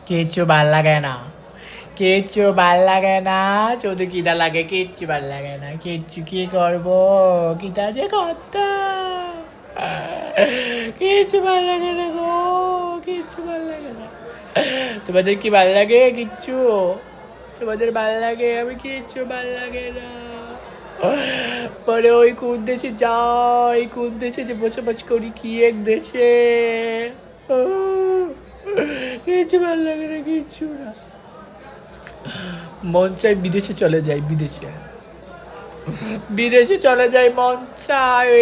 কিচ্ছু ভাল লাগে না, কিচ্ছু ভাল লাগে না, শুধু খিদা লাগে, কিচ্ছু ভাল লাগে না, কিচ্ছু কি করবো, খিদা যে কত, কিচ্ছু ভাল লাগে না গো, কিচ্ছু ভাল লাগে না। তোমাদের কি ভাল লাগে কিচ্ছু? তোমাদের ভাল লাগে? আমি কিচ্ছু ভাল লাগে না। পরে ওই কোন দেশে যাই, কোন দেশে যে বসবাস করি, কি এক দেশে, কিচ্ছু ভাল লাগে না, কিচ্ছু না। মন চাই বিদেশে চলে যাই, বিদেশে, বিদেশে চলে যাই মন চায়।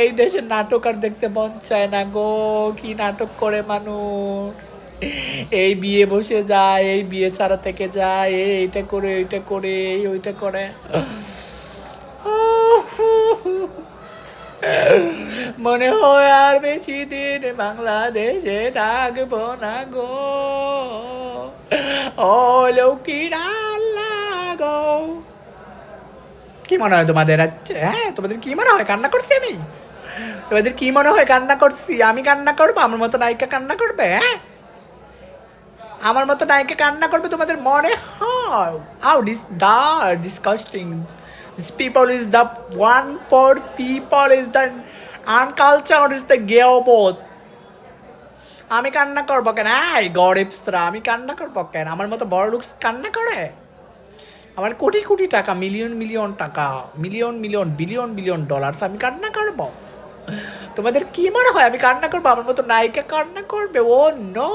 এই দেশের নাটক আর দেখতে মন চায় না গো, কি নাটক করে মানুষ, এই বিয়ে বসে যায়, এই বিয়ে ছাড়া থেকে যায়, এইটা করে ওইটা করে, এই ওইটা করে। মনে হয় আর বেশি দিন বাংলাদেশে থাকবো না গো, ও লক্ষ্মীরা গো। কি মনে হয় তোমাদের? হ্যাঁ, তোমাদের কি মনে হয় কান্না করছি আমি? তোমাদের কি মনে হয় কান্না করছি? আমি কান্না করবো? আমার মতো নায়িকা কান্না করবে? হ্যাঁ, আমার মতো নায়িকা কান্না করবে তোমাদের মনে হয়? Ow this the disgusting, this people is the one for people is the unculture is the গেওবোধ। আমি কান্না করবো কেন? এই গরিবসরা, আমি কান্না করবো কেন? আমার মতো বড় লোক কান্না করে? আমার কোটি কোটি টাকা, মিলিয়ন মিলিয়ন টাকা, million million billion billion dollars, আমি কান্না করবো? তোমাদের কি মনে হয় আমি কান্না করবো? আমার মতো নায়িকা কান্না করবে? ও নো।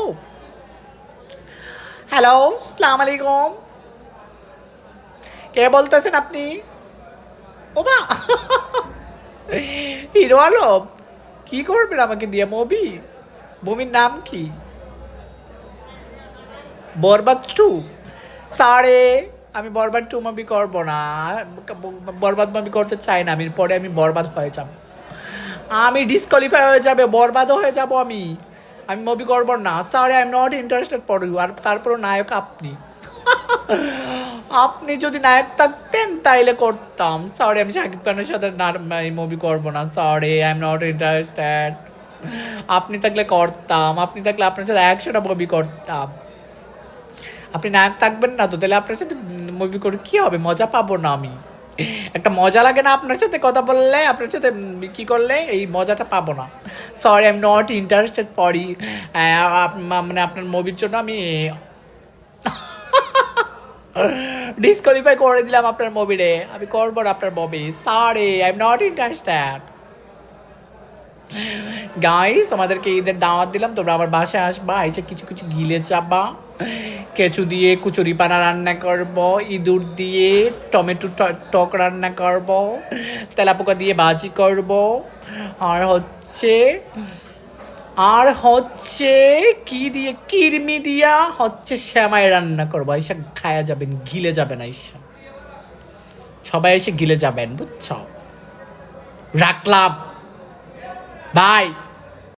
হ্যালো, সালাম আলাইকুম, কে বলতেছেন আপনি? ও মা, হিরো আলম, কি করবেন আমাকে দিয়ে মুভি? মুভির নাম কি? বরবাদ টু? সারে, আমি বরবাদ টু মুভি করবো না, বরবাদ মুভি করতে চাই না আমি, পরে আমি বরবাদ হয়ে যাব, আমি ডিসকোয়ালিফাই হয়ে যাবে, বরবাদও হয়ে যাব আমি, আমি মুভি করবো না। Sorry, I am not interested for you. আর তারপরও নায়ক আপনি, আপনি যদি নায়ক থাকতেন তাইলে করতাম। সরি, আমি শাকিব খানের সাথে মুভি করবো না, sorry, I am not interested. আপনি থাকলে করতাম, আপনি থাকলে আপনার সাথে 100টা মুভি করতাম। আপনি নায়ক থাকবেন না তো, তাহলে আপনার সাথে মুভি করে কি হবে? মজা পাবো না আমি? একটা মজা লাগে না আপনার সাথে কথা বললে, আপনার সাথে কি করলে এই মজাটা পাবো না। Sorry, I am not interested for মানে আপনার মুভির জন্য আমি ডিসকোয়ালিফাই করে দিলাম আপনার মুভিরে, আমি করবো না আপনার movie, sorry, I am not interested. Guys, তোমাদেরকে ঈদের দাওয়াত দিলাম, তোমরা আমার বাসায় আসবা, এসে কিছু কিছু গিলে যাবা। কেঁচু দিয়ে কুচুরি পানা রান্না করব, ইঁদুর দিয়ে টমেটো টক রান্না করব, তেলাপোকা দিয়ে ভাজি করব, আর হচ্ছে কি দিয়ে, কিরমি দিয়া হচ্ছে শ্যামাই রান্না করবো। এসে খায়া যাবেন, গিলে যাবেন, আইসা সবাই এসে গিলে যাবেন, বুঝছো? রাখলাম, বাই।